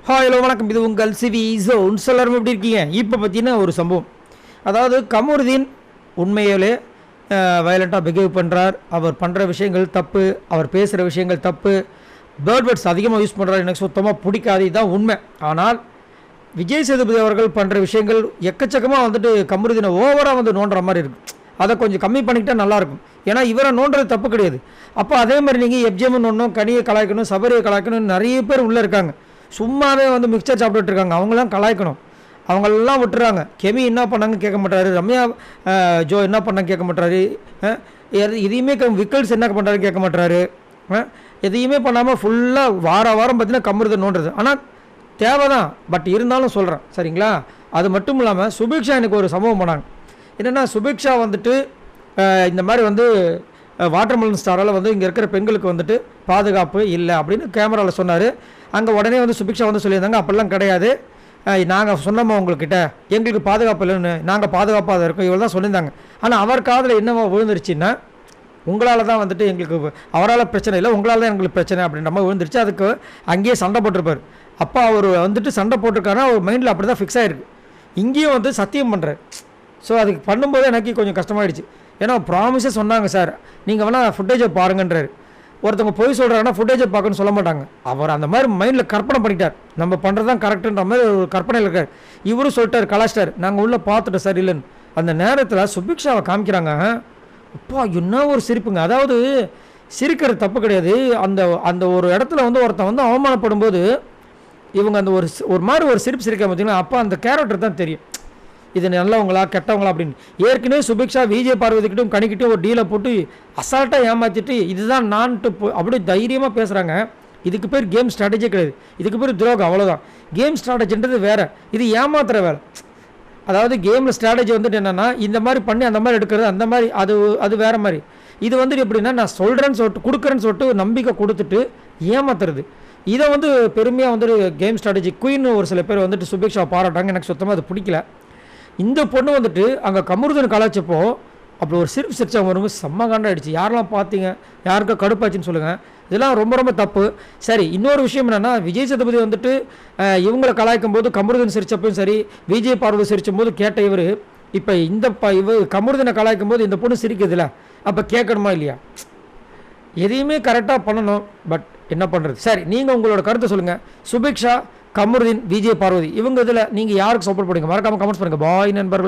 Hello வணக்கம். இது உங்கள் சிவி ஜோன். எல்லாரும் எப்படி இருக்கீங்க? இப்போ பார்த்தீங்கன்னா ஒரு சம்பவம். அதாவது கமருதீன் உண்மையிலே வயலண்ட்டாக பிஹேவ் பண்ணுறார். அவர் பண்ணுற விஷயங்கள் தப்பு, அவர் பேசுகிற விஷயங்கள் தப்பு, வேர்ட்ஸ் அதிகமாக யூஸ் பண்ணுறாரு. எனக்கு சுத்தமாக பிடிக்காது, இதுதான் உண்மை. ஆனால் விஜய் சேதுபதி அவர்கள் பண்ணுற விஷயங்கள் எக்கச்சக்கமாக வந்துட்டு கமருதீனை ஓவராக வந்து நோண்டுற மாதிரி இருக்குது. அதை கொஞ்சம் கம்மி பண்ணிக்கிட்டால் நல்லாயிருக்கும். ஏன்னா இவரை நோண்டுறது தப்பு கிடையாது. அப்போ அதே மாதிரி நீங்கள் எஃப்ஜிஎம் ஒன்றும் கனியை கலாய்க்கணும், சபரியை கலாய்க்கணும், நிறைய பேர் உள்ளே இருக்காங்க. சும்மாவே வந்து மிக்சர் சாப்பிட்டுட்டு இருக்காங்க. அவங்களாம் கலாய்க்கணும். அவங்களெல்லாம் விட்டுறாங்க. கெமி என்ன பண்ணாங்க கேட்க மாட்டாரு, ரம்யா ஜோ என்ன பண்ணாங்க கேட்க மாட்டாரு, எதையுமே விக்கல்ஸ் என்ன பண்ணுறாரு கேட்க மாட்டாரு. எதையுமே பண்ணாமல் ஃபுல்லாக வாரம் பார்த்தீங்கன்னா கமருதீன் நோண்டுறது. ஆனால் தேவை தான், பட் இருந்தாலும் சொல்கிறேன் சரிங்களா. அது மட்டும் இல்லாமல் சுபிக்ஷா எனக்கு ஒரு சம்பவம் பண்ணாங்க. என்னென்னா சுபிக்ஷா வந்துட்டு இந்த மாதிரி வந்து வாட்டர்மெலன் ஸ்டாரால் வந்து இங்கே இருக்கிற பெண்களுக்கு வந்துட்டு பாதுகாப்பு இல்லை அப்படின்னு கேமராவில் சொன்னார். அங்கே உடனே வந்து சுபிக்ஷா வந்து சொல்லியிருந்தாங்க, அப்படிலாம் கிடையாது, நாங்கள் சொன்னோமா உங்கள்கிட்ட எங்களுக்கு பாதுகாப்பு இல்லைன்னு, நாங்கள் பாதுகாப்பாக தான் இருக்கோம், இவ்வளோ தான் சொல்லியிருந்தாங்க. ஆனால் அவர் காதில் என்னவோ விழுந்துருச்சுன்னா, உங்களால் தான் வந்துட்டு எங்களுக்கு, அவரால் பிரச்சனை இல்லை, உங்களால் தான் எங்களுக்கு பிரச்சனை அப்படின்ற மாதிரி விழுந்துருச்சு. அதுக்கு அங்கேயே சண்டை போட்டிருப்பார். அப்போ அவர் வந்துட்டு சண்டை போட்டிருக்காருன்னா அவர் மைண்டில் அப்படி தான் ஃபிக்ஸ் ஆகிருக்கு. இங்கேயும் வந்து சத்தியம் பண்ணுறாரு. ஸோ அதுக்கு பண்ணும்போது எனக்கு கொஞ்சம் கஷ்டமாயிடுச்சு. ஏன்னா ப்ராமிஸே சொன்னாங்க, சார் நீங்கள் வேணால் ஃபுட்டேஜை பாருங்கன்றாரு. ஒருத்தவங்க போய் சொல்கிறாங்கன்னா ஃபுட்டேஜை பார்க்கணுன்னு சொல்ல மாட்டாங்க. அவர் அந்த மாதிரி மைண்டில் கற்பனை பண்ணிட்டார், நம்ம பண்ணுறது தான் கரெக்டுன்ற மாதிரி ஒரு கற்பனையில் இருக்கார். இவரும் சொல்லிட்டார், கலாச்சிட்டார், நாங்கள் உள்ளே பார்த்துட்டோம் சார் இல்லைன்னு. அந்த நேரத்தில் சுபிக்ஷாவை காமிக்கிறாங்க. அப்பா என்ன ஒரு சிரிப்புங்க. அதாவது சிரிக்கிறது தப்பு கிடையாது. அந்த அந்த ஒரு இடத்துல வந்து ஒருத்தன் வந்து அவமானப்படும் போது இவங்க அந்த ஒரு மாதிரி ஒரு சிரிப்பு சிரிக்க பார்த்தீங்கன்னா, அப்போ அந்த கேரக்டர் தான் தெரியும், இது நல்லவங்களா கெட்டவங்களா அப்படின்னு. ஏற்கனவே சுபிக்ஷா விஜய் பார்வதிக்கிட்டும் கணிக்கிட்டும் ஒரு டீலை போட்டு அசால்ட்டாக ஏமாற்றிட்டு இதுதான் நான்ட்டு அப்படியே தைரியமாக பேசுகிறாங்க. இதுக்கு பேர் கேம் ஸ்ட்ராட்டஜி கிடையாது, இதுக்கு பேர் துரோகம், அவ்வளோதான். கேம் ஸ்ட்ராட்டஜின்றது வேறு, இது ஏமாத்துகிற வேலை. அதாவது கேமில் ஸ்ட்ராட்டஜி வந்துட்டு என்னென்னா இந்த மாதிரி பண்ணி அந்த மாதிரி எடுக்கிறது, அந்த மாதிரி அது வேறு மாதிரி. இது வந்துட்டு எப்படின்னா, நான் சொல்கிறேன்னு சொல்லிட்டு கொடுக்குறேன்னு சொல்லிட்டு நம்பிக்கை கொடுத்துட்டு ஏமாத்துறது. இதை வந்து பெருமையாக வந்துட்டு கேம் ஸ்ட்ராட்டஜி குயின் ஒரு சில பேர் வந்துட்டு சுபிக்ஷா பாராட்டாங்க. எனக்கு சுத்தமாக அது பிடிக்கல. இந்த பொண்ணு வந்துட்டு அங்கே கமருதீன் கலாச்சப்போ அப்படி ஒரு சிரிப்பு சிரிச்சா வரும்போது செம்ம காண்டாயிடுச்சு. யாரெல்லாம் பார்த்தீங்க, யாருக்கா கடுப்பாச்சுன்னு சொல்லுங்கள். இதெல்லாம் ரொம்ப ரொம்ப தப்பு. சரி, இன்னொரு விஷயம் என்னென்னா, விஜய் சேதுபதி வந்துட்டு இவங்களை கலாய்க்கும் போது கமருதீன் சிரிச்சப்பையும் சரி, விஜய் பார்வதி சிரிச்சும் போது கேட்ட இவர் இப்போ இந்த கமருதீனை கலாய்க்கும் போது இந்த பொண்ணு சிரிக்குதுல்ல, அப்போ கேட்கணுமா இல்லையா? எதையுமே கரெக்டாக பண்ணணும், பட் என்ன பண்ணுறது. சரி, நீங்கள் உங்களோட கருத்தை சொல்லுங்கள். சுபிக்ஷா, கமருதீன், விஜய் பார்வதி இவங்க இதில் நீங்கள் யாருக்கு சப்போர்ட் பண்ணுங்க? மறக்காமல் கமெண்ட்ஸ் பண்ணுங்கள். பாய் நண்பர்கள்.